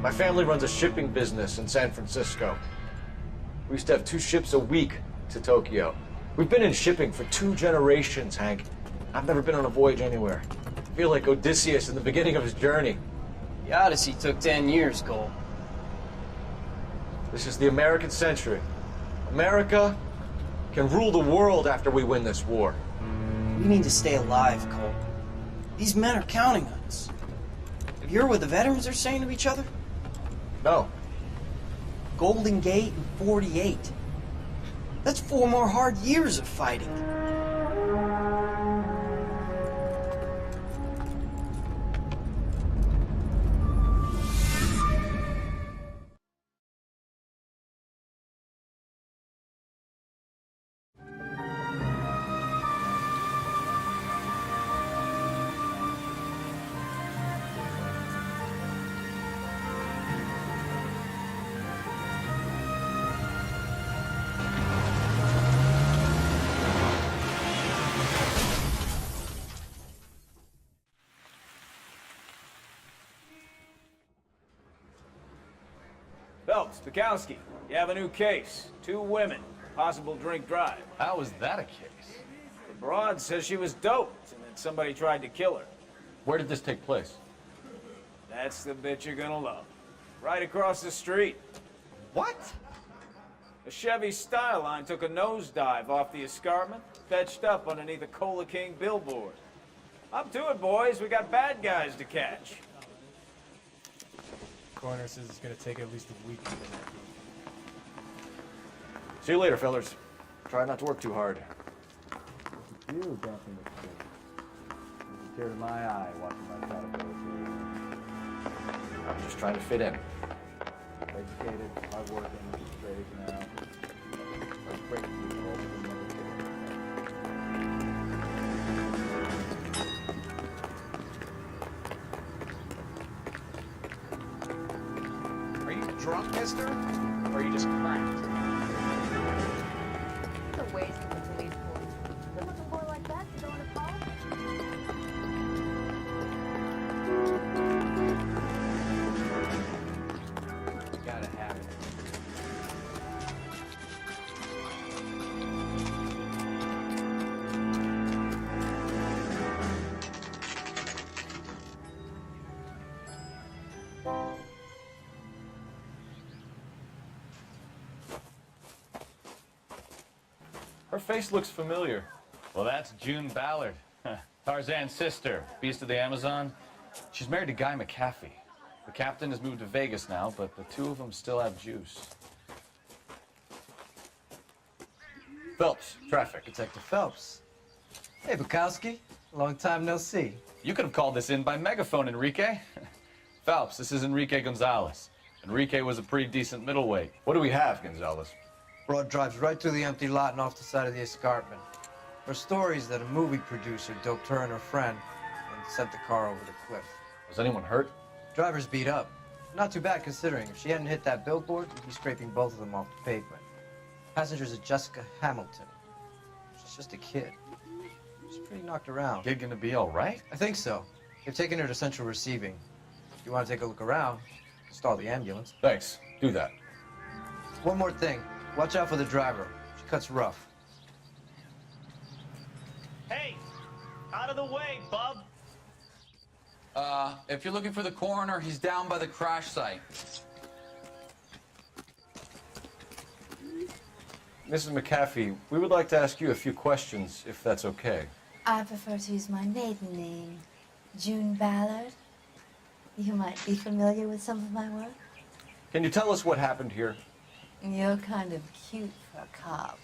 My family runs a shipping business in San Francisco. We used to have 2 ships a week to Tokyo. We've been in shipping for 2 generations, Hank. I've never been on a voyage anywhere. I feel like Odysseus in the beginning of his journey. The Odyssey took 10 years, Cole. This is the American century. America can rule the world after we win this war. We need to stay alive, Cole. These men are counting on us. Have you heard what the veterans are saying to each other? No. Golden Gate and 48. That's 4 more hard years of fighting. Phelps, Bukowski, you have a new case. 2 women, possible drink drive. How is that a case? The broad says she was doped and that somebody tried to kill her. Where did this take place? That's the bit you're gonna love. Right across the street. What? A Chevy Styline took a nosedive off the escarpment, fetched up underneath a Cola King billboard. Up to it, boys. We got bad guys to catch. Coroner says it's gonna take at least a week to get that. See you later, fellas. Try not to work too hard. You dancing with kids. It's a tear to my eye watching my caterpillar here. I'm just trying to fit in. Educated, hardworking, straight as now. Like breaking the rules and never Are you drunk, mister? Or are you just cracked? The ways of the police force. Look at a boy like that, you don't want to call? Gotta have it. Her face looks familiar. Well, that's June Ballard, Tarzan's sister, beast of the Amazon. She's married to Guy McAfee. The captain has moved to Vegas now, but the 2 of them still have juice. Phelps, traffic. Detective Phelps. Hey, Bukowski. Long time no see. You could have called this in by megaphone, Enrique. Phelps, this is Enrique Gonzalez. Enrique was a pretty decent middleweight. What do we have, Gonzalez? Broad drives right through the empty lot and off the side of the escarpment. There are stories that a movie producer doped her and her friend and sent the car over the cliff. Was anyone hurt? Driver's beat up. Not too bad considering. If she hadn't hit that billboard, we'd be scraping both of them off the pavement. Passenger's a Jessica Hamilton. She's just a kid. She's pretty knocked around. Kid gonna be all right? I think so. They've taken her to central receiving. If you want to take a look around, stall the ambulance. Thanks. Do that. One more thing. Watch out for the driver. She cuts rough. Hey, out of the way, bub. If you're looking for the coroner, he's down by the crash site. Mrs. McAfee, we would like to ask you a few questions, if that's okay. I prefer to use my maiden name, June Ballard. You might be familiar with some of my work. Can you tell us what happened here? You're kind of cute for a cop.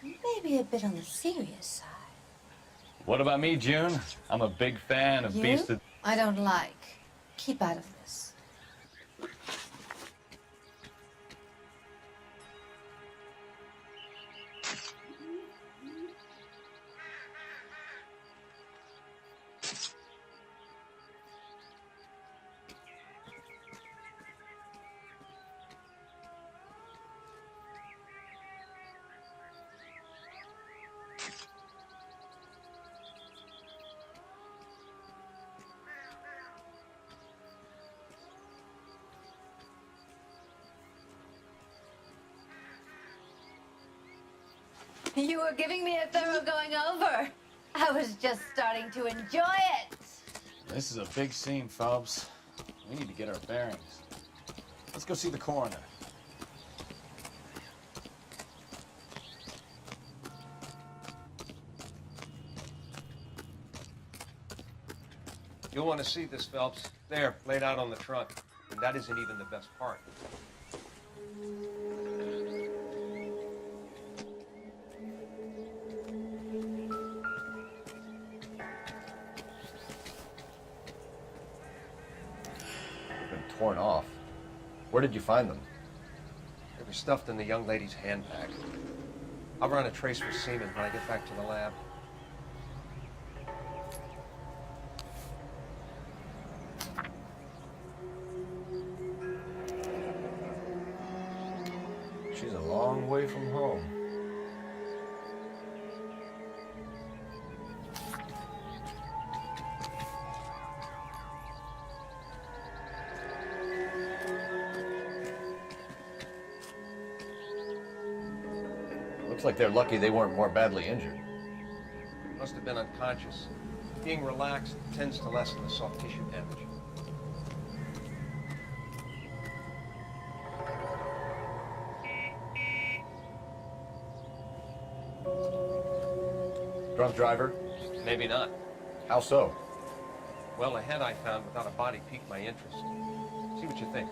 Maybe a bit on the serious side. What about me, June? I'm a big fan of You? Beast of... I don't like. Keep out of this. You were giving me a thorough going over. I was just starting to enjoy it. This is a big scene, Phelps. We need to get our bearings. Let's go see the coroner. You'll want to see this, Phelps. There, laid out on the trunk. And that isn't even the best part. They've been torn off. Where did you find them? They were stuffed in the young lady's handbag. I'll run a trace for semen when I get back to the lab. She's a long way from home. Looks like they're lucky they weren't more badly injured. Must have been unconscious. Being relaxed tends to lessen the soft tissue damage. Drunk driver? Maybe not. How so? Well, a head I found without a body piqued my interest. See what you think.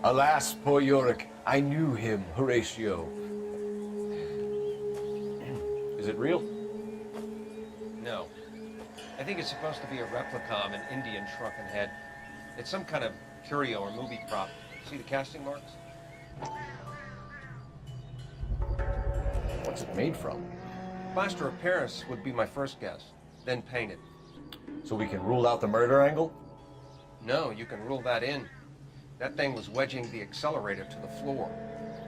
Alas, poor Yorick, I knew him, Horatio. Is it real? No. I think it's supposed to be a replica of an Indian shrunken head. It's some kind of curio or movie prop. See the casting marks? What's it made from? Plaster of Paris would be my first guess, then painted. So we can rule out the murder angle? No, you can rule that in. That thing was wedging the accelerator to the floor.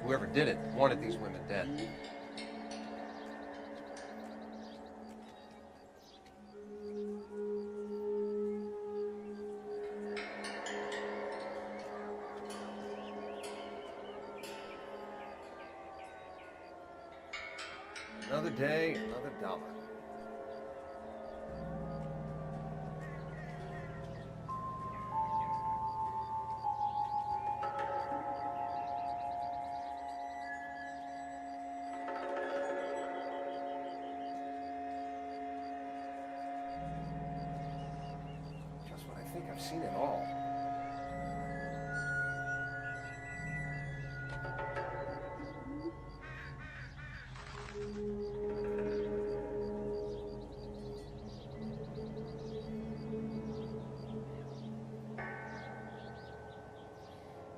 Whoever did it wanted these women dead. Another day, another dollar. Just when I think I've seen it all.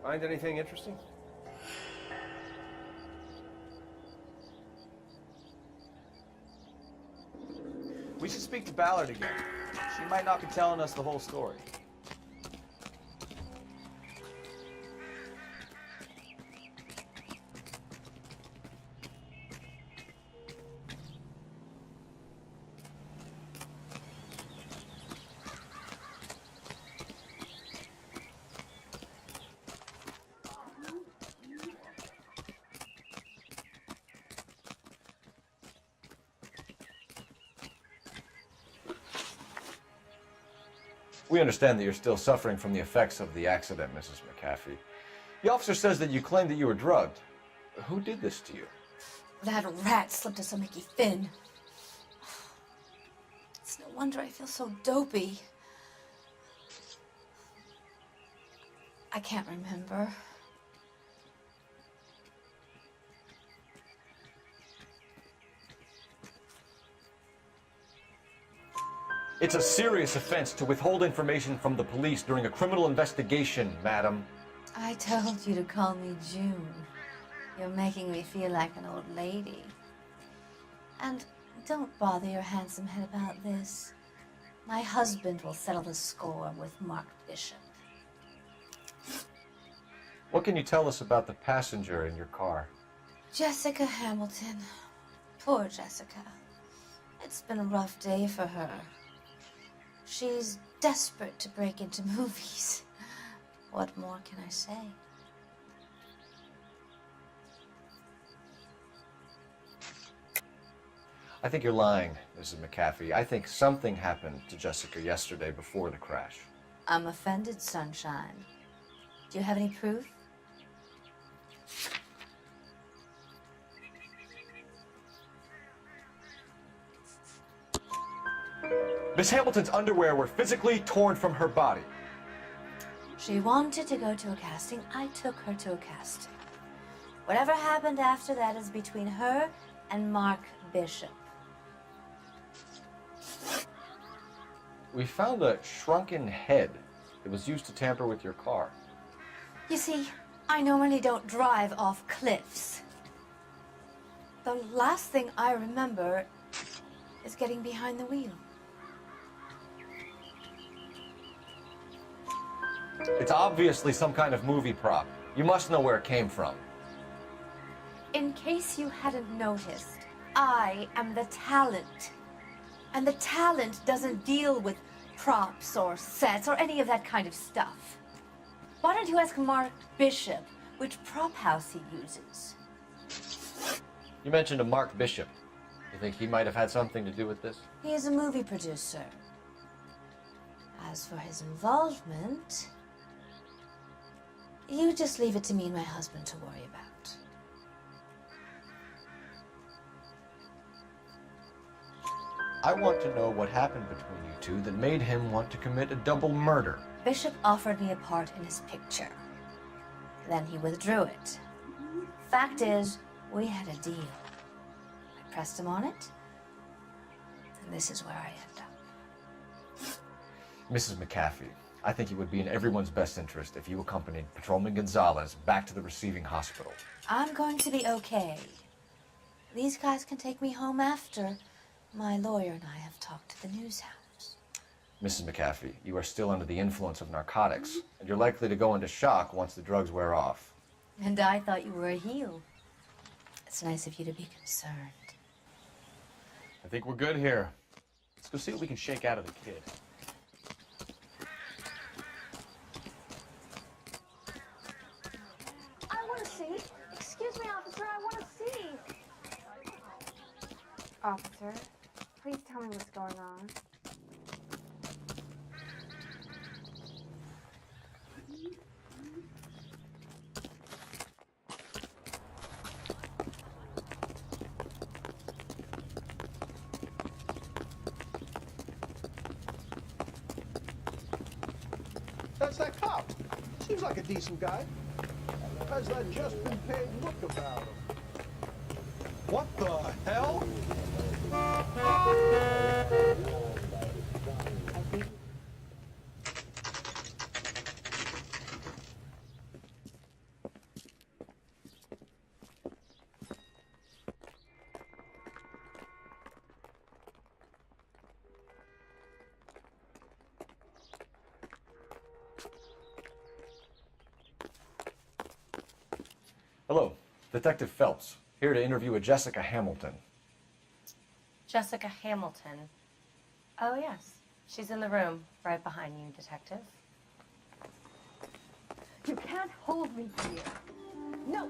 Find anything interesting? We should speak to Ballard again. She might not be telling us the whole story. We understand that you're still suffering from the effects of the accident, Mrs. McAfee. The officer says that you claimed that you were drugged. Who did this to you? That rat slipped us a Mickey Finn. It's no wonder I feel so dopey. I can't remember. It's a serious offense to withhold information from the police during a criminal investigation, madam. I told you to call me June. You're making me feel like an old lady. And don't bother your handsome head about this. My husband will settle the score with Mark Bishop. What can you tell us about the passenger in your car? Jessica Hamilton. Poor Jessica. It's been a rough day for her. She's desperate to break into movies. What more can I say? I think you're lying, Mrs. McAfee. I think something happened to Jessica yesterday before the crash. I'm offended, Sunshine. Do you have any proof? Miss Hamilton's underwear were physically torn from her body. She wanted to go to a casting. I took her to a casting. Whatever happened after that is between her and Mark Bishop. We found a shrunken head that was used to tamper with your car. You see, I normally don't drive off cliffs. The last thing I remember is getting behind the wheel. It's obviously some kind of movie prop. You must know where it came from. In case you hadn't noticed, I am the talent. And the talent doesn't deal with props or sets or any of that kind of stuff. Why don't you ask Mark Bishop which prop house he uses? You mentioned a Mark Bishop. You think he might have had something to do with this? He is a movie producer. As for his involvement, you just leave it to me and my husband to worry about. I want to know what happened between you two that made him want to commit a double murder. Bishop offered me a part in his picture. Then he withdrew it. Fact is, we had a deal. I pressed him on it, and this is where I end up. Mrs. McAfee, I think it would be in everyone's best interest if you accompanied Patrolman Gonzalez back to the receiving hospital. I'm going to be okay. These guys can take me home after. My lawyer and I have talked to the news house. Mrs. McAfee, you are still under the influence of narcotics, and you're likely to go into shock once the drugs wear off. And I thought you were a heel. It's nice of you to be concerned. I think we're good here. Let's go see what we can shake out of the kid. I want to see. Excuse me, officer, I want to see. Officer, please tell me what's going on. That's that cop. Seems like a decent guy. Has that just been paid look about him? What the hell? Hello, Detective Phelps, here to interview a Jessica Hamilton. Jessica Hamilton. Oh, yes. She's in the room, right behind you, Detective. You can't hold me here. No,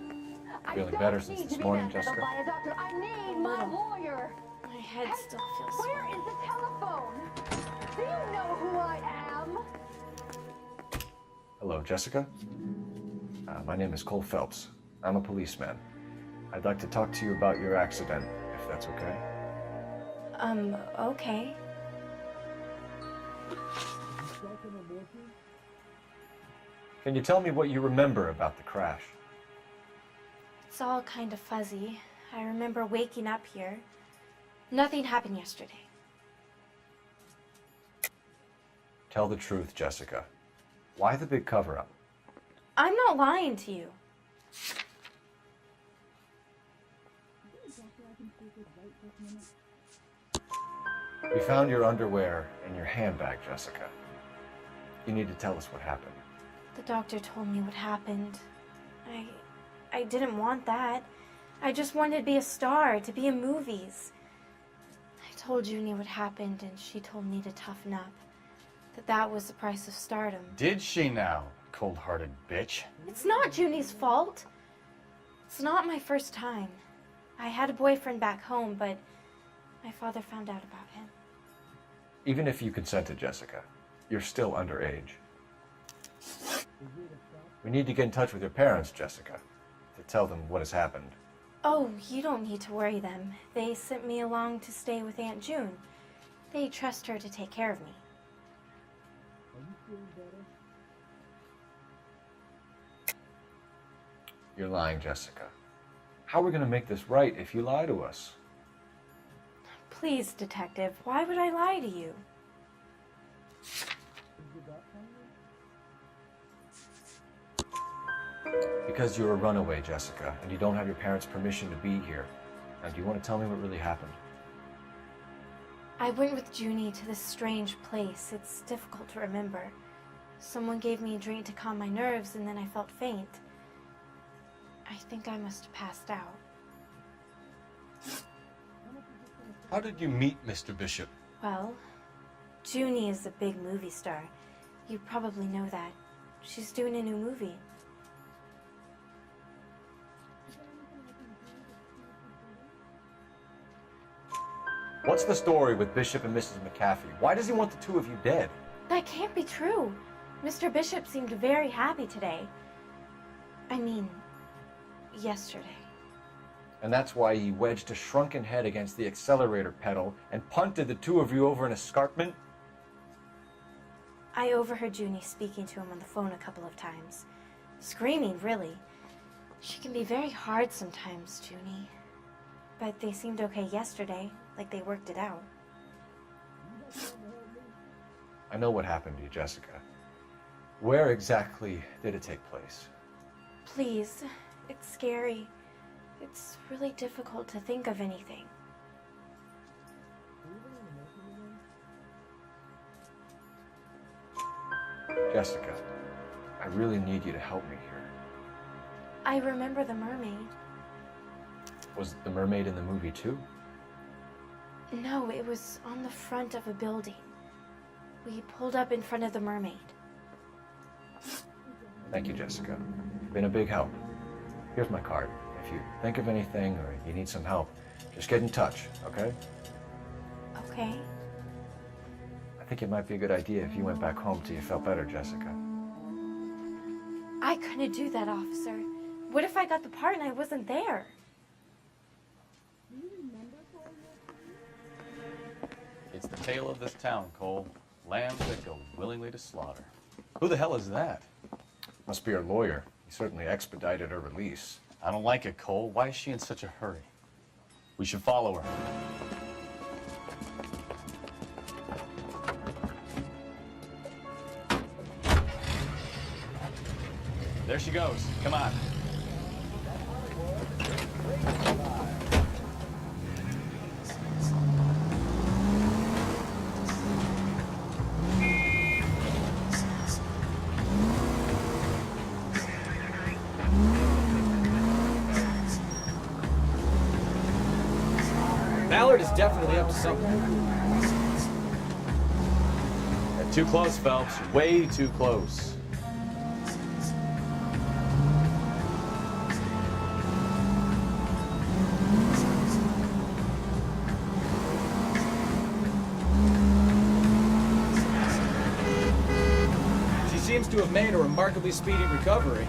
I Feeling don't better since need this to be morning, manhandled Jessica? by a doctor. I need my lawyer. My head still feels Where is the telephone? Do you know who I am? Hello, Jessica. My name is Cole Phelps. I'm a policeman. I'd like to talk to you about your accident, if that's okay. Okay. Can you tell me what you remember about the crash? It's all kind of fuzzy. I remember waking up here. Nothing happened yesterday. Tell the truth, Jessica. Why the big cover-up? I'm not lying to you. We found your underwear in your handbag, Jessica. You need to tell us what happened. The doctor told me what happened. I didn't want that. I just wanted to be a star, to be in movies. I told Junie what happened, and she told me to toughen up. That was the price of stardom. Did she now, cold-hearted bitch? It's not Junie's fault. It's not my first time. I had a boyfriend back home, but My father found out about him. Even if you consented, Jessica, you're still underage. We need to get in touch with your parents, Jessica, to tell them what has happened. Oh, you don't need to worry them. They sent me along to stay with Aunt June. They trust her to take care of me. You're lying, Jessica. How are we going to make this right if you lie to us? Please, Detective, why would I lie to you? Because you're a runaway, Jessica, and you don't have your parents' permission to be here. Now, do you want to tell me what really happened? I went with Junie to this strange place. It's difficult to remember. Someone gave me a drink to calm my nerves, and then I felt faint. I think I must have passed out. How did you meet Mr. Bishop? Well, Junie is a big movie star. You probably know that. She's doing a new movie. What's the story with Bishop and Mrs. McAfee? Why does he want the two of you dead? That can't be true. Mr. Bishop seemed very happy today. I mean, yesterday. And that's why he wedged a shrunken head against the accelerator pedal and punted the two of you over an escarpment? I overheard Junie speaking to him on the phone a couple of times. Screaming, really. She can be very hard sometimes, Junie. But they seemed okay yesterday, like they worked it out. I know what happened to you, Jessica. Where exactly did it take place? Please, it's scary. It's really difficult to think of anything. Jessica, I really need you to help me here. I remember the mermaid. Was the mermaid in the movie too? No, it was on the front of a building. We pulled up in front of the mermaid. Thank you, Jessica. You've been a big help. Here's my card. If you think of anything or you need some help, just get in touch, okay? Okay. I think it might be a good idea if you went back home till you felt better, Jessica. I couldn't do that, officer. What if I got the part and I wasn't there? It's the tale of this town, Cole. Lambs that go willingly to slaughter. Who the hell is that? Must be her lawyer. He certainly expedited her release. I don't like it, Cole. Why is she in such a hurry? We should follow her. There she goes. Come on. Ballard is definitely up to something. You're too close, Phelps. Way too close. She seems to have made a remarkably speedy recovery.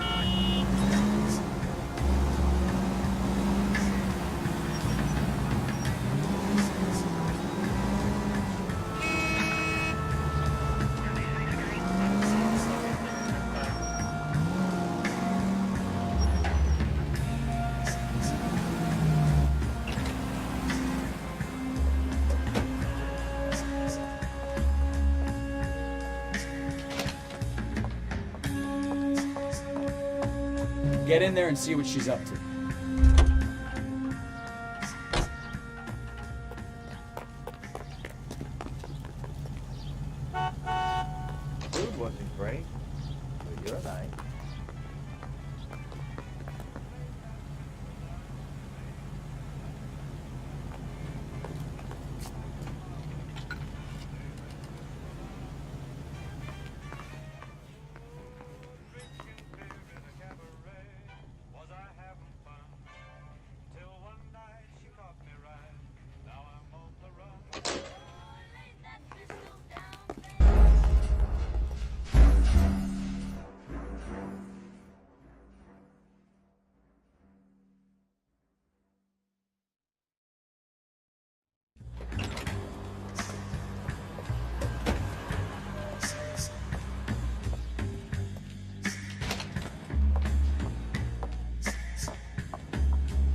Get in there and see what she's up to. Food wasn't great, but you're nice.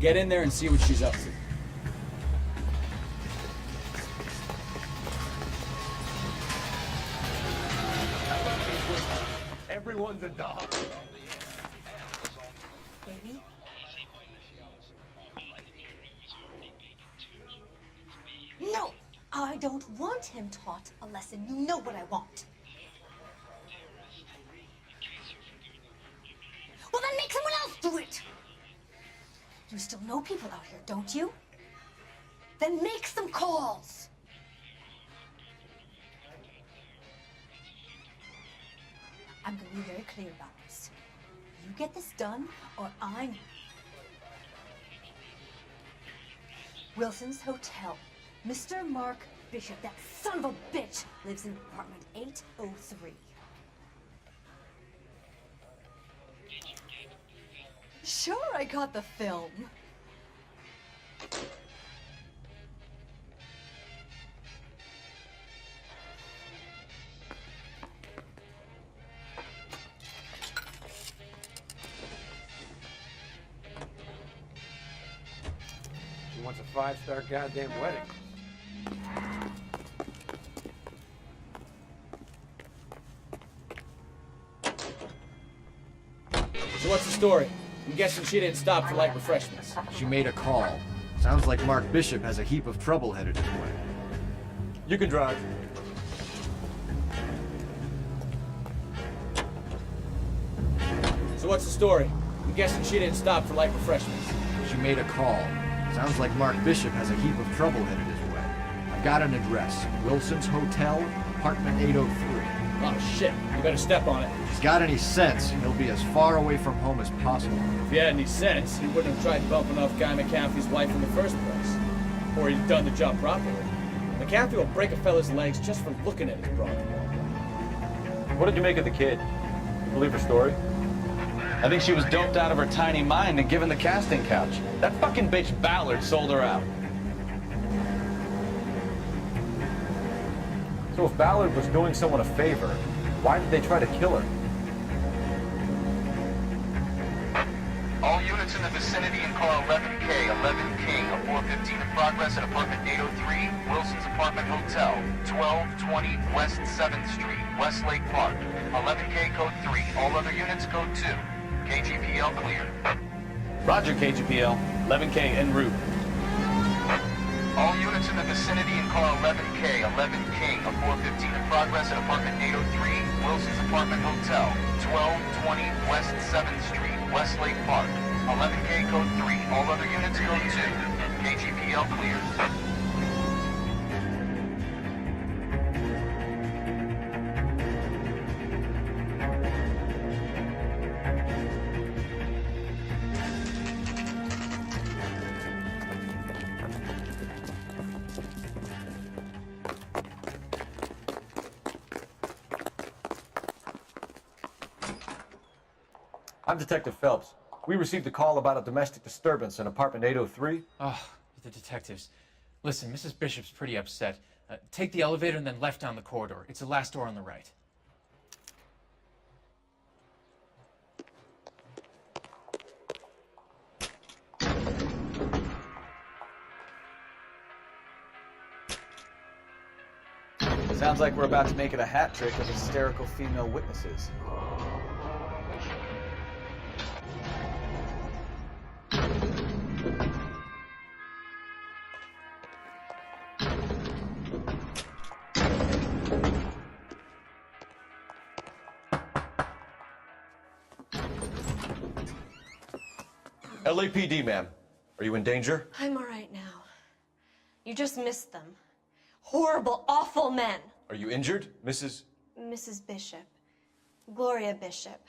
Get in there and see what she's up to. Everyone's a dog. Baby? No! I don't want him taught a lesson. You know what I want. Well, then make someone else do it! You still know people out here, don't you? Then make some calls! I'm gonna be very clear about this. You get this done, or I'm... Wilson's Hotel. Mr. Mark Bishop, that son of a bitch, lives in apartment 803. Sure, I got the film. She wants a 5-star goddamn wedding. So what's the story? I'm guessing she didn't stop for light refreshments. She made a call. Sounds like Mark Bishop has a heap of trouble headed his way. You can drive. So what's the story? I'm guessing she didn't stop for light refreshments. She made a call. Sounds like Mark Bishop has a heap of trouble headed his way. I've got an address. Wilson's Hotel, apartment 803. Oh shit, you better step on it. If he's got any sense, he'll be as far away from home as possible. If he had any sense, he wouldn't have tried bumping off Guy McCaffrey's wife in the first place. Or he'd done the job properly. McCaffrey will break a fella's legs just for looking at his broad. What did you make of the kid? You believe her story? I think she was doped out of her tiny mind and given the casting couch. That fucking bitch Ballard sold her out. So if Ballard was doing someone a favor, why did they try to kill her? All units in the vicinity and call 11K, 11 King, a 415 in progress at apartment 803, Wilson's Apartment Hotel, 1220 West 7th Street, Westlake Park. 11K code 3, all other units code 2. KGPL clear. Roger, KGPL. 11K en route. All units in the vicinity and call 11K, 11 King, a 415 in progress at apartment 803, Wilson's Apartment Hotel, 1220 West 7th Street, Westlake Park. 11K code 3, all other units code 2. KGPL clear. I'm Detective Phelps. We received a call about a domestic disturbance in apartment 803. Oh, the detectives. Listen, Mrs. Bishop's pretty upset. Take the elevator and then left down the corridor. It's the last door on the right. Sounds like we're about to make it a hat trick of hysterical female witnesses. LAPD, ma'am. Are you in danger? I'm all right now. You just missed them. Horrible, awful men. Are you injured, Mrs.? Mrs. Bishop. Gloria Bishop.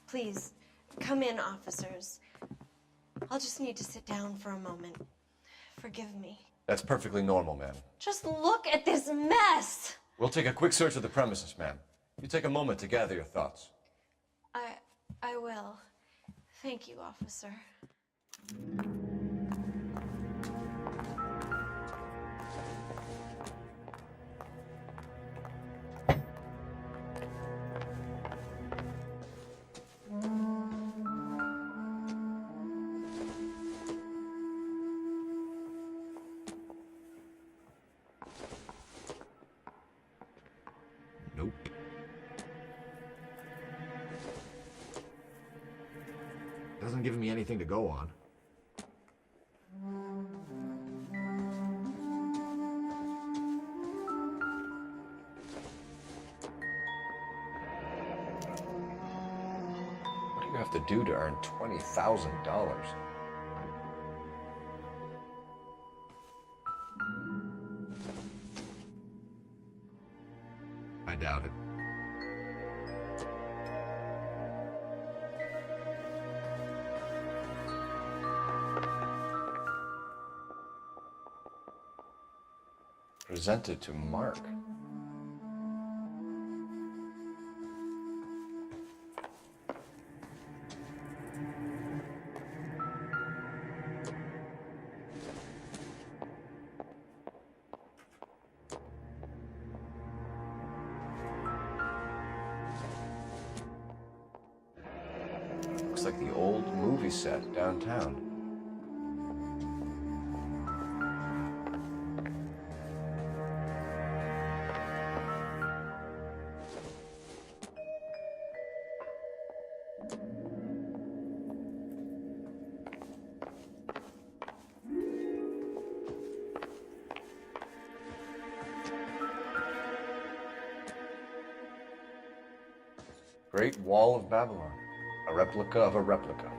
Please, come in, officers. I'll just need to sit down for a moment. Forgive me. That's perfectly normal, ma'am. Just look at this mess! We'll take a quick search of the premises, ma'am. You take a moment to gather your thoughts. I will. Thank you, officer. haven't given me anything to go on. What do you have to do to earn $20,000? I doubt it. Presented to Mark. Looks like the old movie set downtown. Great Wall of Babylon. A replica of a replica.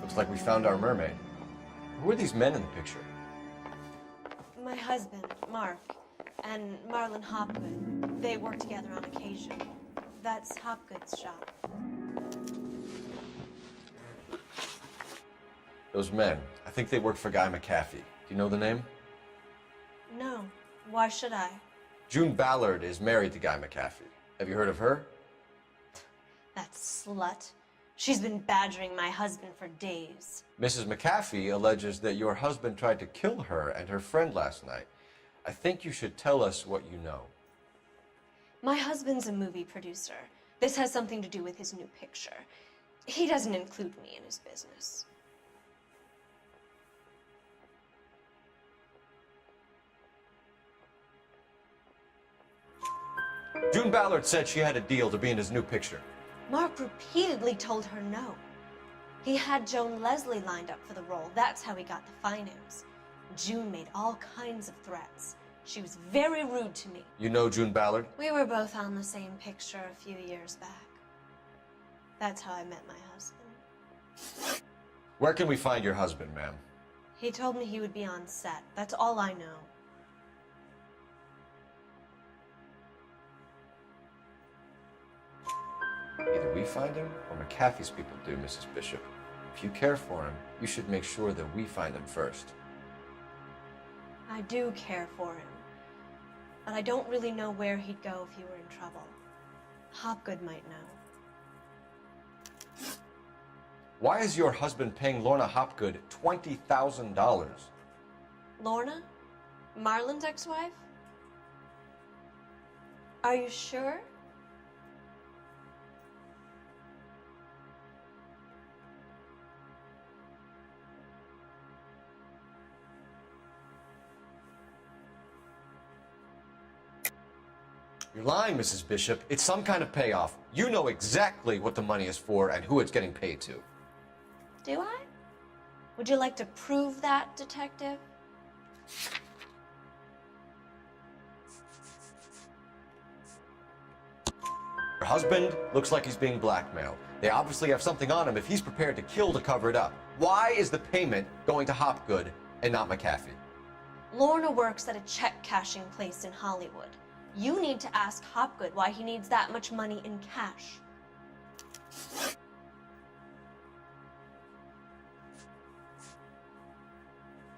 Looks like we found our mermaid. Who are these men in the picture? My husband, Mark, and Marlon Hopgood. They work together on occasion. That's Hopgood's shop. Those men, I think they work for Guy McAfee. Do you know the name? No. Why should I? June Ballard is married to Guy McAfee. Have you heard of her? That slut. She's been badgering my husband for days. Mrs. McAfee alleges that your husband tried to kill her and her friend last night. I think you should tell us what you know. My husband's a movie producer. This has something to do with his new picture. He doesn't include me in his business. June Ballard said she had a deal to be in his new picture. Mark repeatedly told her no. He had Joan Leslie lined up for the role. That's how he got the finance. June made all kinds of threats. She was very rude to me. You know June Ballard? We were both on the same picture a few years back. That's how I met my husband. Where can we find your husband, ma'am? He told me he would be on set. That's all I know. Either we find him or McAfee's people do, Mrs. Bishop. If you care for him, you should make sure that we find him first. I do care for him. But I don't really know where he'd go if he were in trouble. Hopgood might know. Why is your husband paying Lorna Hopgood $20,000? Lorna? Marlon's ex-wife? Are you sure? You're lying, Mrs. Bishop. It's some kind of payoff. You know exactly what the money is for and who it's getting paid to. Do I? Would you like to prove that, detective? Your husband looks like he's being blackmailed. They obviously have something on him if he's prepared to kill to cover it up. Why is the payment going to Hopgood and not McAfee? Lorna works at a check-cashing place in Hollywood. You need to ask Hopgood why he needs that much money in cash.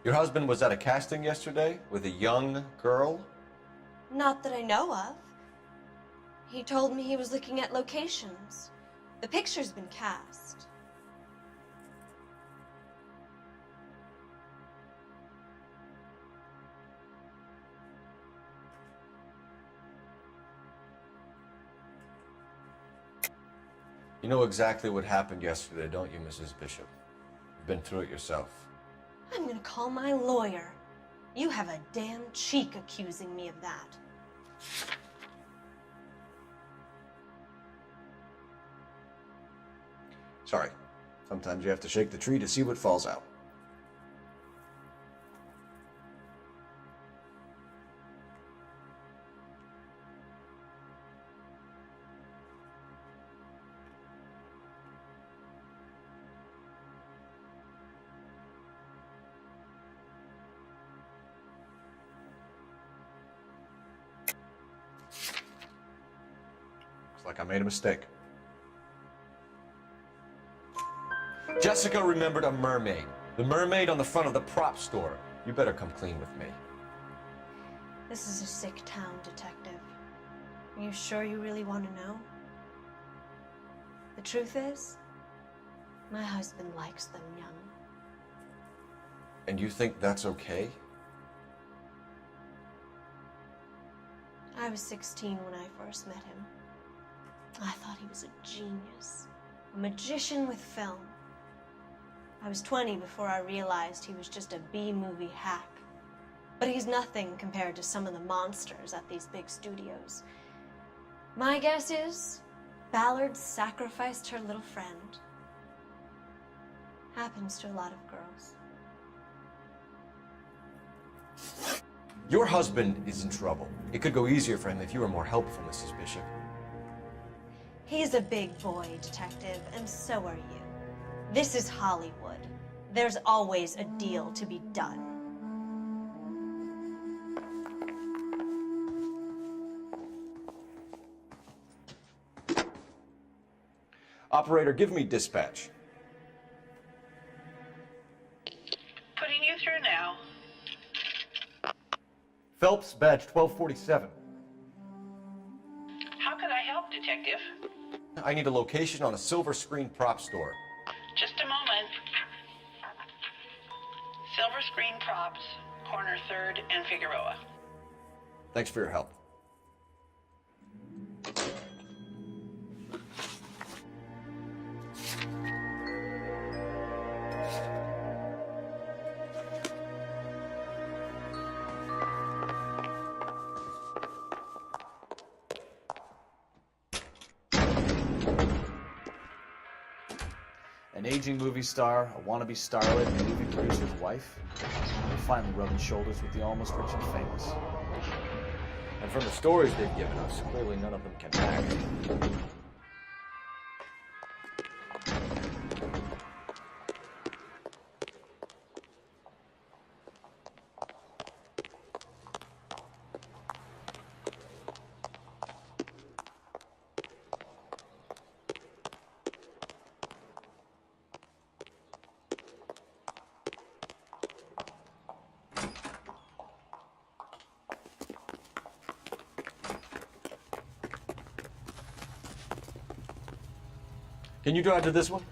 Your husband was at a casting yesterday with a young girl? Not that I know of. He told me he was looking at locations. The picture's been cast. You know exactly what happened yesterday, don't you, Mrs. Bishop? You've been through it yourself. I'm gonna call my lawyer. You have a damn cheek accusing me of that. Sorry. Sometimes you have to shake the tree to see what falls out. Looks like I made a mistake. Jessica remembered a mermaid. The mermaid on the front of the prop store. You better come clean with me. This is a sick town, Detective. Are you sure you really want to know? The truth is, my husband likes them young. And you think that's okay? I was 16 when I first met him. I thought he was a genius, a magician with film. I was 20 before I realized he was just a B-movie hack. But he's nothing compared to some of the monsters at these big studios. My guess is, Ballard sacrificed her little friend. Happens to a lot of girls. Your husband is in trouble. It could go easier for him if you were more helpful, Mrs. Bishop. He's a big boy, Detective, and so are you. This is Hollywood. There's always a deal to be done. Operator, give me dispatch. Putting you through now. Phelps, badge 1247. How can I help, Detective? I need a location on a silver screen prop store. Just a moment. Silver Screen Props, corner 3rd and Figueroa. Thanks for your help. An aging movie star, a wannabe starlet, and a movie producer's wife. They're finally rubbing shoulders with the almost rich and famous. And from the stories they've given us, clearly none of them can act. Can you drive to this one?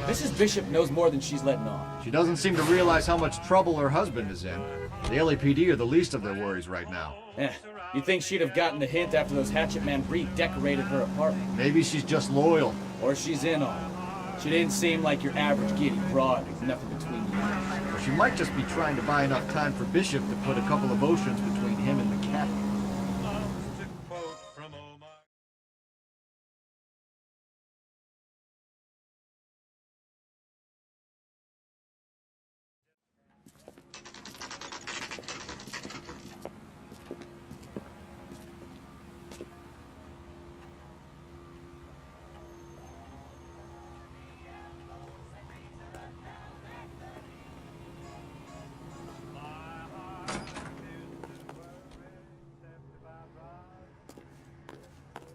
Mrs. Bishop knows more than she's letting on. She doesn't seem to realize how much trouble her husband is in. The LAPD are the least of their worries right now. You'd think she'd have gotten the hint after those Hatchet Man redecorated her apartment. Maybe she's just loyal. Or she's in on it. She didn't seem like your average giddy broad with nothing between you. Or she might just be trying to buy enough time for Bishop to put a couple of oceans between him and the cat.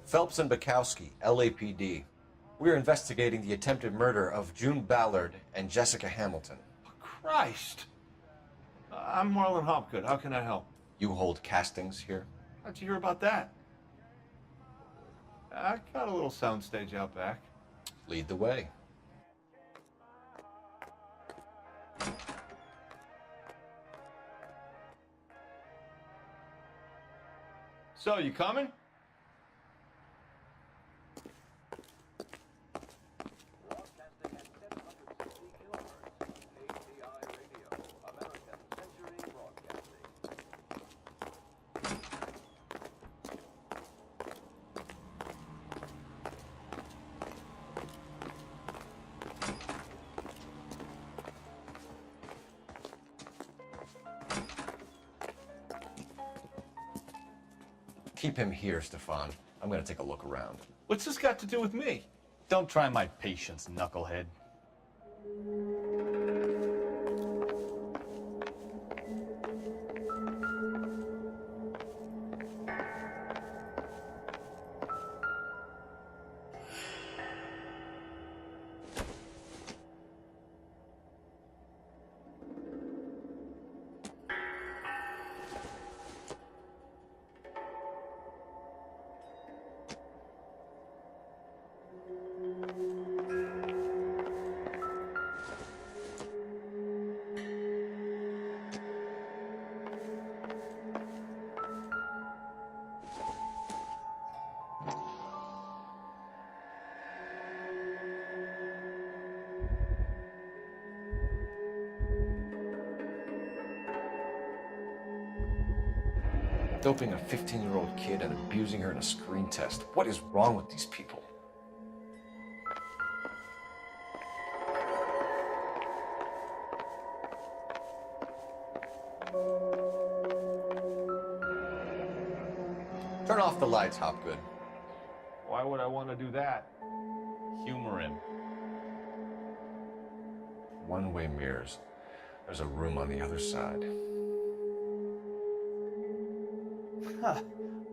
Phelps and Bukowski, LAPD. We're investigating the attempted murder of June Ballard and Jessica Hamilton. Christ! I'm Marlon Hopgood. How can I help? You hold castings here? How'd you hear about that? I got a little soundstage out back. Lead the way. So, you coming? Keep him here, Stefan. I'm gonna take a look around. What's this got to do with me? Don't try my patience, knucklehead. Doping a 15-year-old kid and abusing her in a screen test. What is wrong with these people? Turn off the lights, Hopgood. Why would I want to do that? Humor him. One-way mirrors. There's a room on the other side. Huh.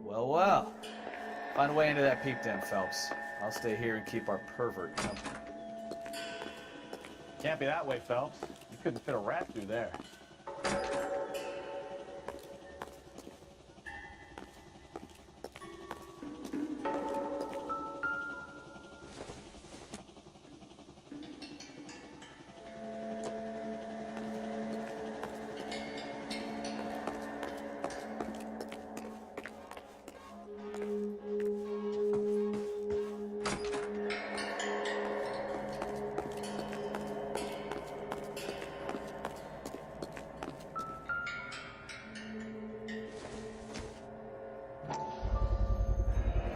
Well, well. Find a way into that peep den, Phelps. I'll stay here and keep our pervert company. Can't be that way, Phelps. You couldn't fit a rat through there.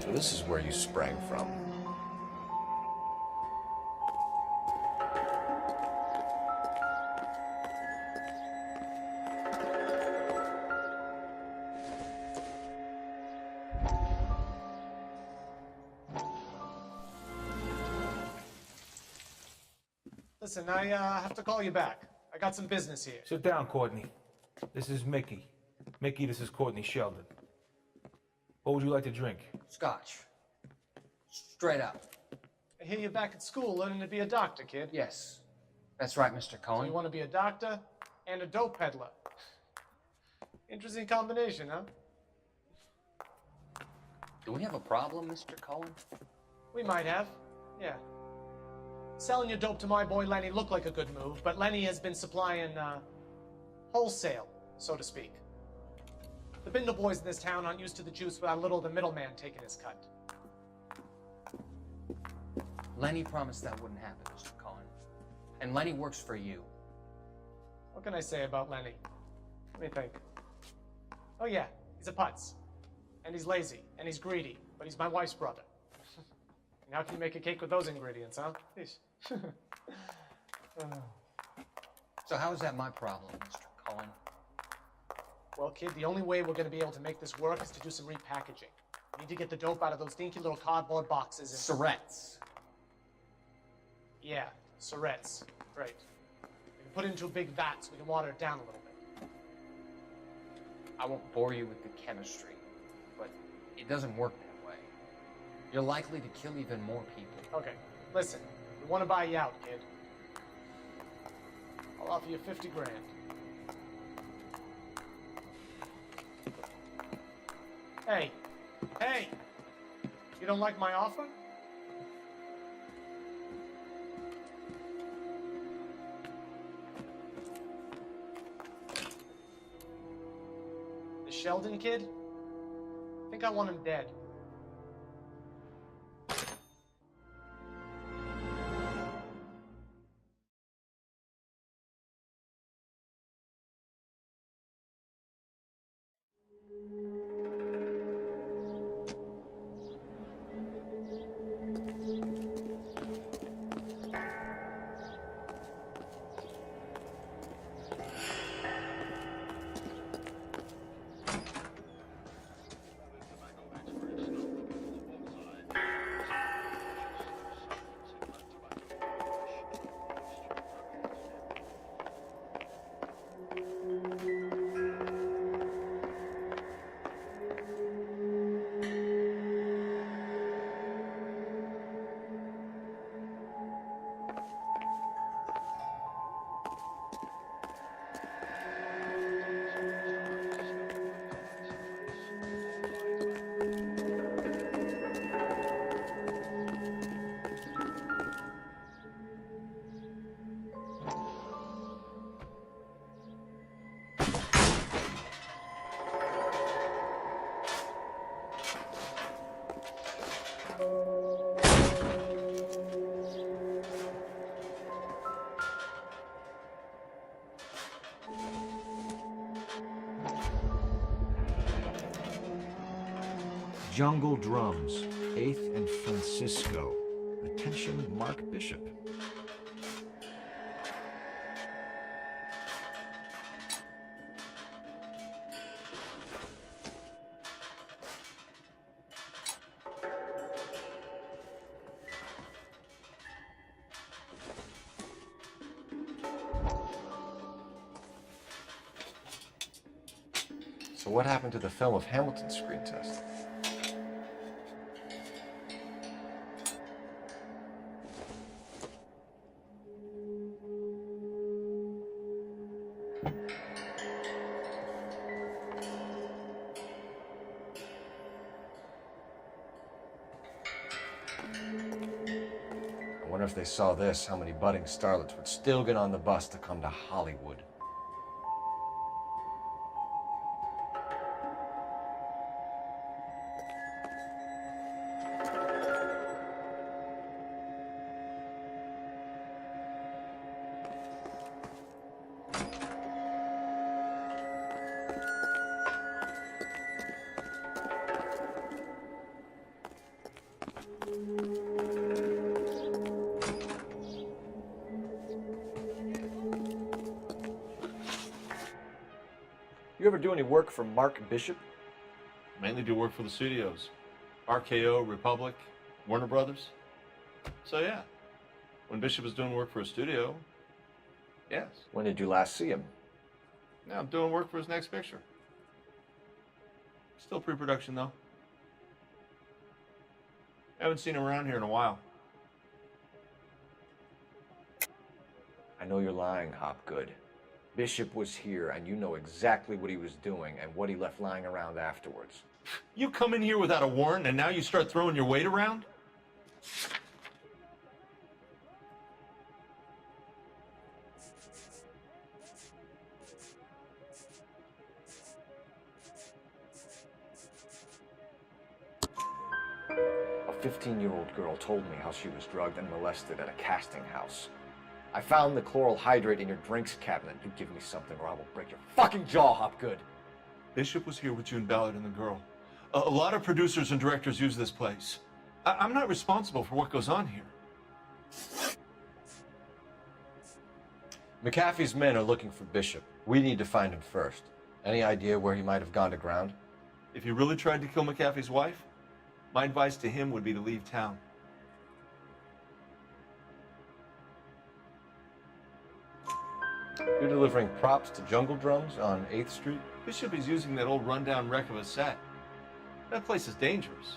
So this is where you sprang from. Listen, I have to call you back. I got some business here. Sit down, Courtney. This is Mickey. Mickey, this is Courtney Sheldon. What would you like to drink? Scotch. Straight up. I hear you're back at school learning to be a doctor, kid. Yes. That's right, Mr. So Cohen. you want to be a doctor and a dope peddler. Interesting combination, huh? Do we have a problem, Mr. Cohen? We might have, yeah. Selling your dope to my boy Lenny looked like a good move, but Lenny has been supplying, wholesale, so to speak. The Bindle boys in this town aren't used to the juice without a little of the middleman taking his cut. Lenny promised that wouldn't happen, Mr. Cohen. And Lenny works for you. What can I say about Lenny? Let me think. Oh yeah, he's a putz. And he's lazy, and he's greedy, but he's my wife's brother. And how can you make a cake with those ingredients, huh? So how is that my problem, Mr. Cohen? Well, kid, the only way we're going to be able to make this work is to do some repackaging. We need to get the dope out of those dinky little cardboard boxes and... Surrettes. Yeah, surrettes. Right. We can put it into a big vat so we can water it down a little bit. I won't bore you with the chemistry, but it doesn't work that way. You're likely to kill even more people. Okay, listen. We want to buy you out, kid. I'll offer you 50 grand. Hey, hey! You don't like my offer? The Sheldon kid? I think I want him dead. Jungle Drums, 8th and Francisco. Attention, Mark Bishop. So what happened to the film of Hamilton's screen test? I wonder if they saw this, how many budding starlets would still get on the bus to come to Hollywood. You ever do any work for Mark Bishop? Mainly do work for the studios. RKO, Republic, Warner Brothers. So yeah, when Bishop was doing work for a studio, yes. When did you last see him? Now I'm doing work for his next picture. Still pre-production though. Haven't seen him around here in a while. I know you're lying, Hopgood. Bishop was here, and you know exactly what he was doing and what he left lying around afterwards. You come in here without a warrant, and now you start throwing your weight around? A 15-year-old girl told me how she was drugged and molested at a casting house. I found the chloral hydrate in your drinks cabinet. You give me something or I will break your fucking jaw, Hopgood. Bishop was here with June Ballard and the girl. A lot of producers and directors use this place. I'm not responsible for what goes on here. McAfee's men are looking for Bishop. We need to find him first. Any idea where he might have gone to ground? If he really tried to kill McAfee's wife, my advice to him would be to leave town. You're delivering props to Jungle Drums on 8th Street? Bishop is using that old rundown wreck of a set. That place is dangerous.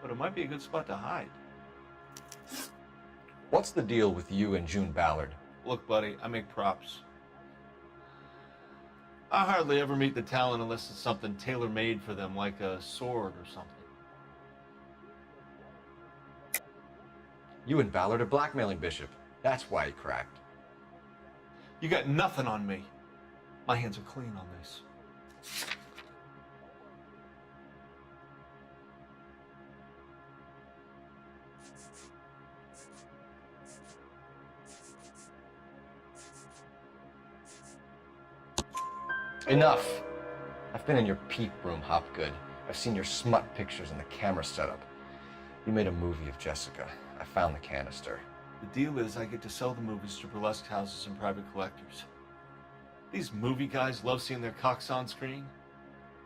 But it might be a good spot to hide. What's the deal with you and June Ballard? Look, buddy, I make props. I hardly ever meet the talent unless it's something tailor-made for them, like a sword or something. You and Ballard are blackmailing Bishop. That's why he cracked. You got nothing on me. My hands are clean on this. Enough! I've been in your peep room, Hopgood. I've seen your smut pictures and the camera setup. You made a movie of Jessica. I found the canister. The deal is I get to sell the movies to burlesque houses and private collectors. These movie guys love seeing their cocks on screen.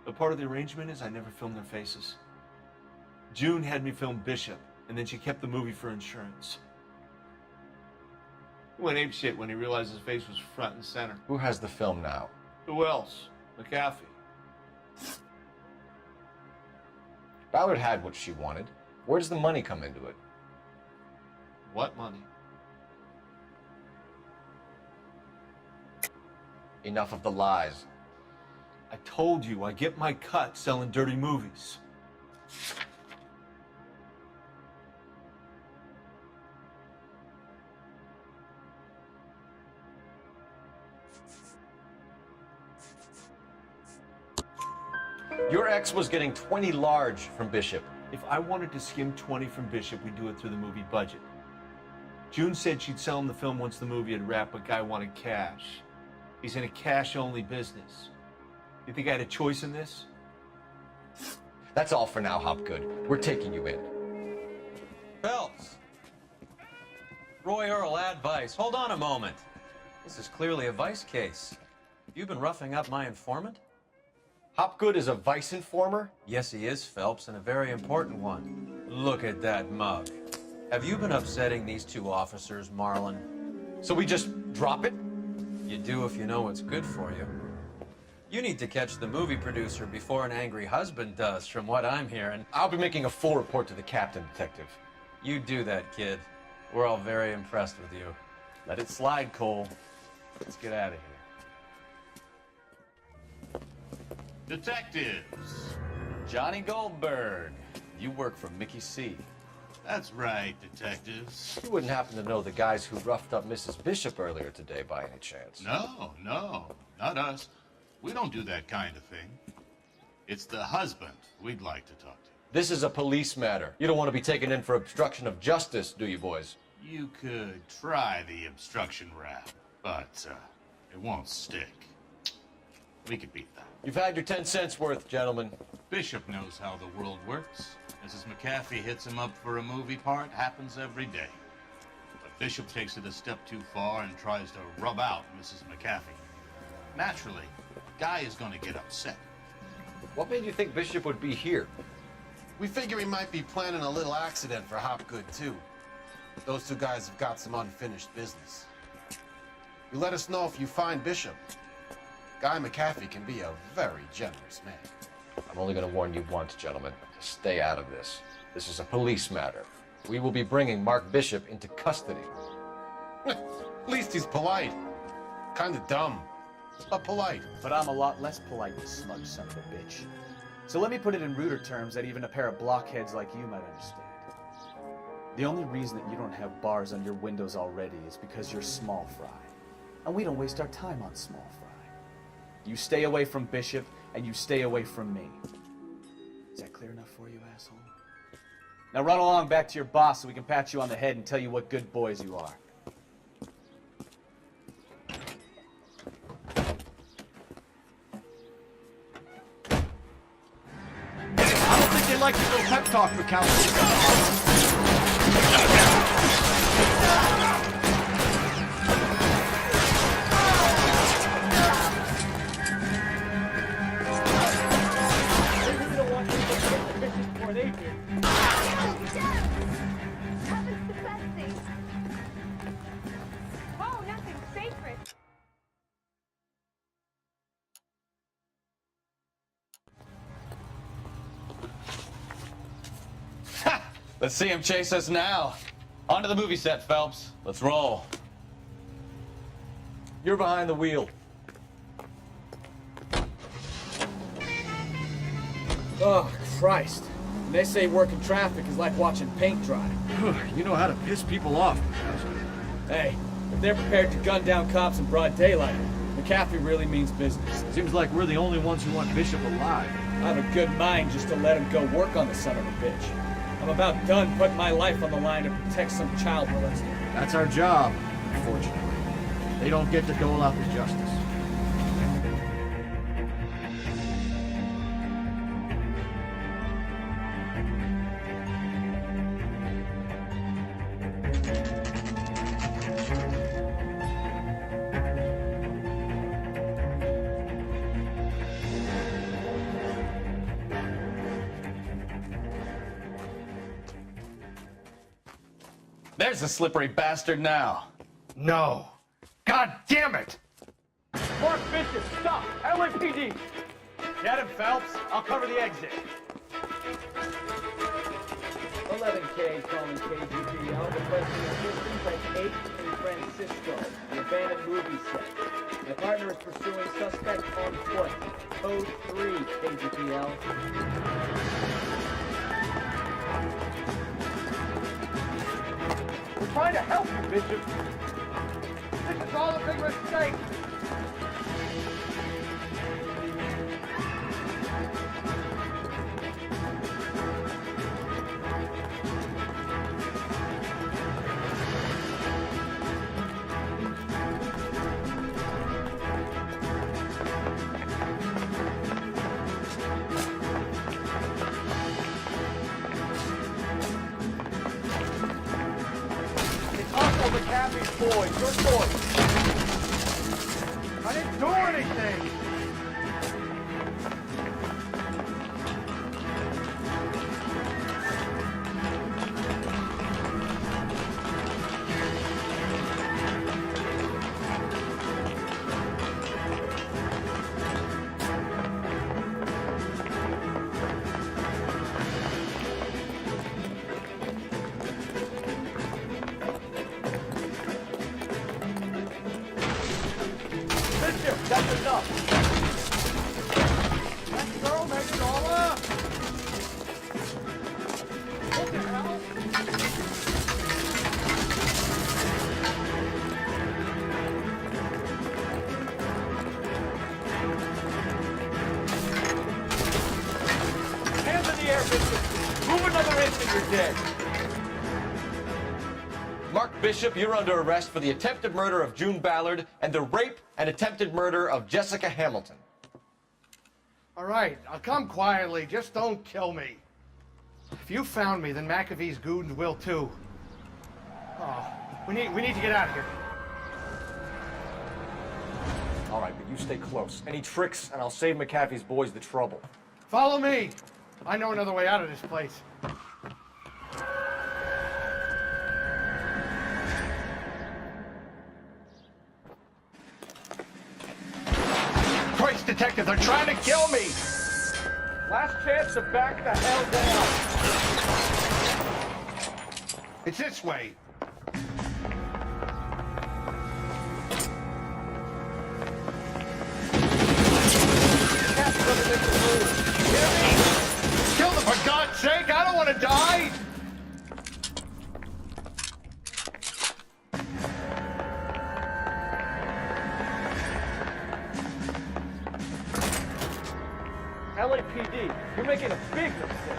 But part of the arrangement is I never film their faces. June had me film Bishop, and then she kept the movie for insurance. He went apeshit when he realized his face was front and center. Who has the film now? Who else? McAfee. Ballard had what she wanted. Where does the money come into it? What money? Enough of the lies. I told you, I get my cut selling dirty movies. Your ex was getting 20 large from Bishop. If I wanted to skim 20 from Bishop, we'd do it through the movie budget. June said she'd sell him the film once the movie had wrapped, but Guy wanted cash. He's in a cash-only business. You think I had a choice in this? That's all for now, Hopgood. We're taking you in. Phelps! Roy Earl, ad vice. Hold on a moment. This is clearly a vice case. You've been roughing up my informant? Hopgood is a vice informer? Yes, he is, Phelps, and a very important one. Look at that mug. Have you been upsetting these two officers, Marlon? So we just drop it? You do if you know what's good for you. You need to catch the movie producer before an angry husband does, from what I'm hearing. I'll be making a full report to the captain, Detective. You do that, kid. We're all very impressed with you. Let it slide, Cole. Let's get out of here. Detectives. Johnny Goldberg. You work for Mickey C. That's right, detectives. You wouldn't happen to know the guys who roughed up Mrs. Bishop earlier today by any chance? No, not us. We don't do that kind of thing. It's the husband we'd like to talk to. This is a police matter. You don't want to be taken in for obstruction of justice, do you, boys? You could try the obstruction rap, but it won't stick. We could beat that. You've had your 10 cents worth, gentlemen. Bishop knows how the world works. Mrs. McAfee hits him up for a movie part, happens every day. But Bishop takes it a step too far and tries to rub out Mrs. McAfee. Naturally, Guy is going to get upset. What made you think Bishop would be here? We figure he might be planning a little accident for Hopgood, too. Those two guys have got some unfinished business. You let us know if you find Bishop. Guy McAfee can be a very generous man. I'm only going to warn you once, gentlemen. To stay out of this. This is a police matter. We will be bringing Mark Bishop into custody. At least he's polite. Kind of dumb, but polite. But I'm a lot less polite, you smug son of a bitch. So let me put it in ruder terms that even a pair of blockheads like you might understand. The only reason that you don't have bars on your windows already is because you're small fry. And we don't waste our time on small fry. You stay away from Bishop, and you stay away from me. Is that clear enough for you, asshole? Now run along back to your boss so we can pat you on the head and tell you what good boys you are. I don't think they like to go pep talk for Council. Oh, nothing sacred. Let's see him chase us now. Onto the movie set, Phelps. Let's roll. You're behind the wheel. Oh, Christ. And they say working traffic is like watching paint dry. You know how to piss people off. Hey, if they're prepared to gun down cops in broad daylight, McAfee really means business. Seems like we're the only ones who want Bishop alive. I have a good mind just to let him go work on the son of a bitch. I'm about done putting my life on the line to protect some child molester. That's our job, unfortunately. They don't get to dole out the justice. There's the slippery bastard now. No. God damn it! Mark Bishop, stop! LAPD! Get him, Phelps. I'll cover the exit. 11K calling KGPL requesting assistance at 8 in Francisco, an abandoned movie set. My partner is pursuing suspect on foot. Code 3, KGPL. We're trying to help you, Bishop. This is all a big mistake. McAfee's boys. Your boys. I didn't do anything! That's enough. That girl made it all up! What the hell? Hands in the air, Bishop. Move another inch and you're dead. Mark Bishop, you're under arrest for the attempted murder of June Ballard and the rape and attempted murder of Jessica Hamilton. All right, I'll come quietly. Just don't kill me. If you found me, then McAfee's goons will too. Oh, we need to get out of here. All right, but you stay close. Any tricks, and I'll save McAfee's boys the trouble. Follow me. I know another way out of this place. Christ, detective, they're trying to kill me! Last chance to back the hell down. It's this way. Captain doesn't make the move. Hear me? Kill them, for God's sake! I don't want to die! LAPD, you're making a big mistake.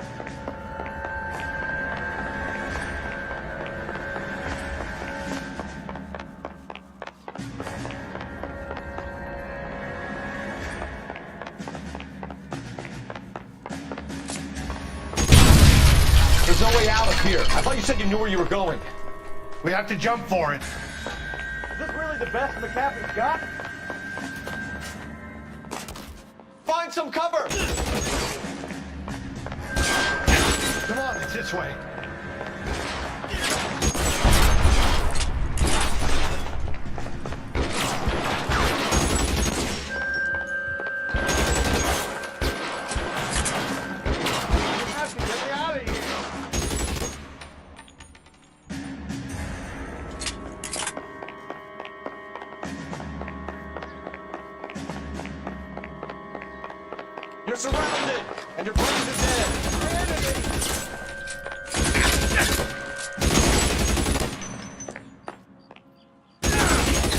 There's no way out of here. I thought you said you knew where you were going. We have to jump for it. Is this really the best McAfee's got? Find some cover! Come on, it's this way. You have to get me out of here. You're surrounded, and your friends are dead.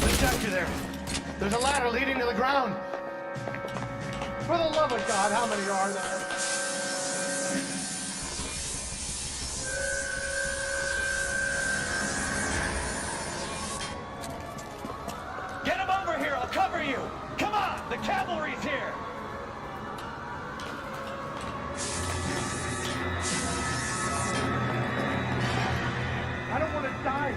Let's got you there. There's a ladder leading to the ground. For the love of God, how many are there? Get him over here, I'll cover you. Come on, the cavalry's here. I don't want to die.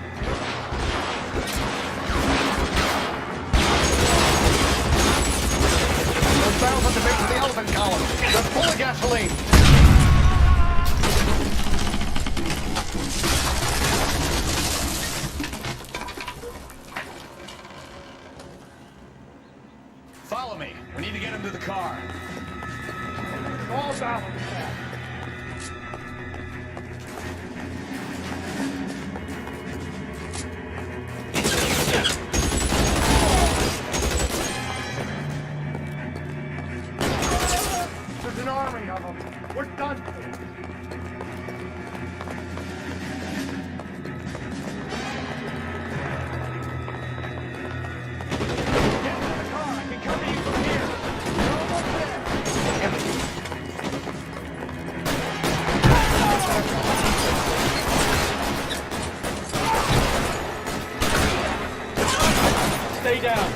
Those barrels at the base of the elephant column. They're full of gasoline. Follow me. We need to get him to the car. All down with the cat. There's an army of them. We're done for. Get into the car. I can cover you from here. You're almost there. Stay down.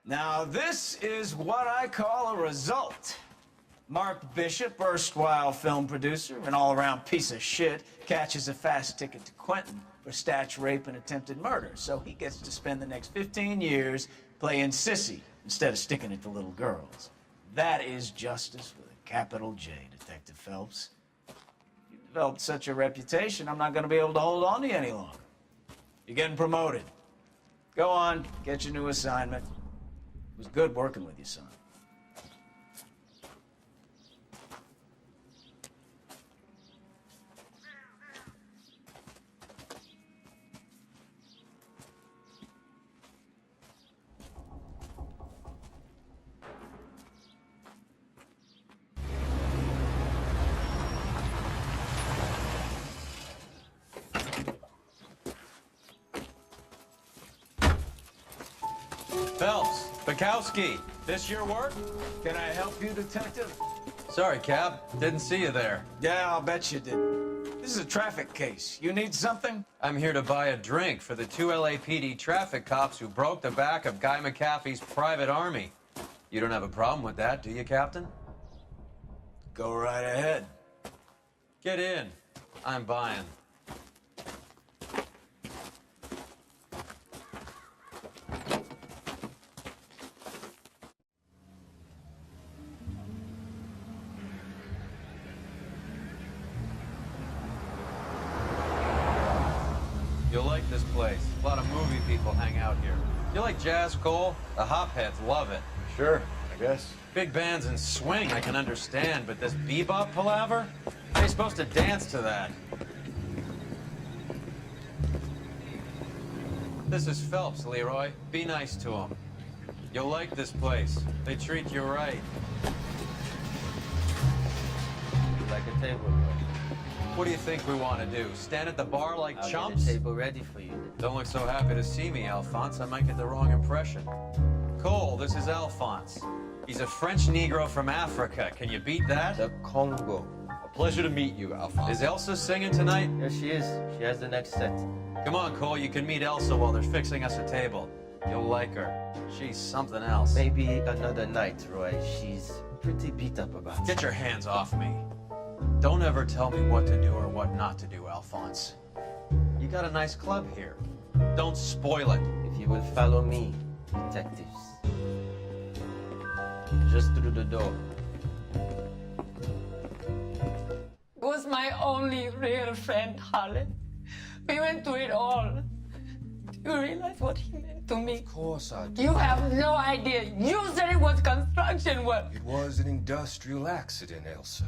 Now this is is what I call a result. Mark Bishop, erstwhile film producer, an all-around piece of shit, catches a fast ticket to Quentin for statch rape and attempted murder, so he gets to spend the next 15 years playing sissy instead of sticking it to little girls. That is justice with a capital J, Detective Phelps. You developed such a reputation, I'm not going to be able to hold on to you any longer. You're getting promoted. Go on, get your new assignment. It was good working with you, son. Phelps, Bukowski, this your work? Can I help you, Detective? Sorry, Cap. Didn't see you there. Yeah, I'll bet you did. This is a traffic case. You need something? I'm here to buy a drink for the 2 LAPD traffic cops who broke the back of Guy McAfee's private army. You don't have a problem with that, do you, Captain? Go right ahead. Get in. I'm buying. You'll like this place. A lot of movie people hang out here. You like jazz, Cole? The hopheads love it. Sure, I guess. Big bands and swing I can understand, but this bebop palaver? They're supposed to dance to that. This is Phelps, Leroy. Be nice to him. You'll like this place. They treat you right. Like a table. What do you think we want to do? Stand at the bar like chumps? Get a table ready for you. Don't look so happy to see me, Alphonse. I might get the wrong impression. Cole, this is Alphonse. He's a French Negro from Africa. Can you beat that? The Congo. A pleasure to meet you, Alphonse. Is Elsa singing tonight? Yes, she is. She has the next set. Come on, Cole. You can meet Elsa while they're fixing us a table. You'll like her. She's something else. Maybe another night, Roy. She's pretty beat up about it. Get your hands off me. Don't ever tell me what to do or what not to do, Alphonse. You got a nice club here. Don't spoil it. If you will follow me, detectives. Just through the door. Was my only real friend, Harlan. We went through it all. Do you realize what he meant to me? Of course I do. You have no idea. You said it was construction work. It was an industrial accident, Elsa.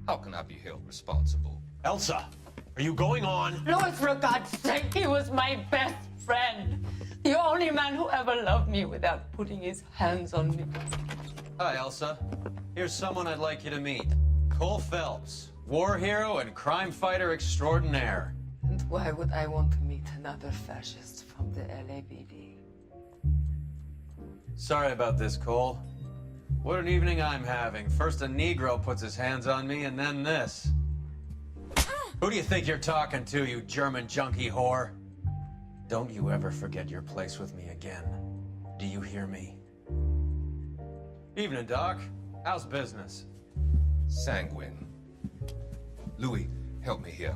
How can I be held responsible? Elsa, are you going on? Louis, for God's sake, he was my best friend. The only man who ever loved me without putting his hands on me. Hi, Elsa. Here's someone I'd like you to meet. Cole Phelps, war hero and crime fighter extraordinaire. And why would I want to meet another fascist from the LAPD? Sorry about this, Cole. What an evening I'm having. First a Negro puts his hands on me, and then this. Who do you think you're talking to, you German junkie whore? Don't you ever forget your place with me again. Do you hear me? Evening, Doc. How's business? Sanguine. Louis, help me here.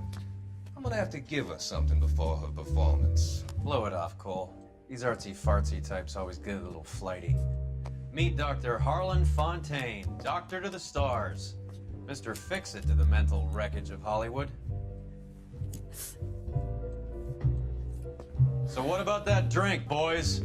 I'm gonna have to give her something before her performance. Blow it off, Cole. These artsy-fartsy types always get a little flighty. Meet Dr. Harlan Fontaine, doctor to the stars. Mr. Fix-It to the mental wreckage of Hollywood. So what about that drink, boys?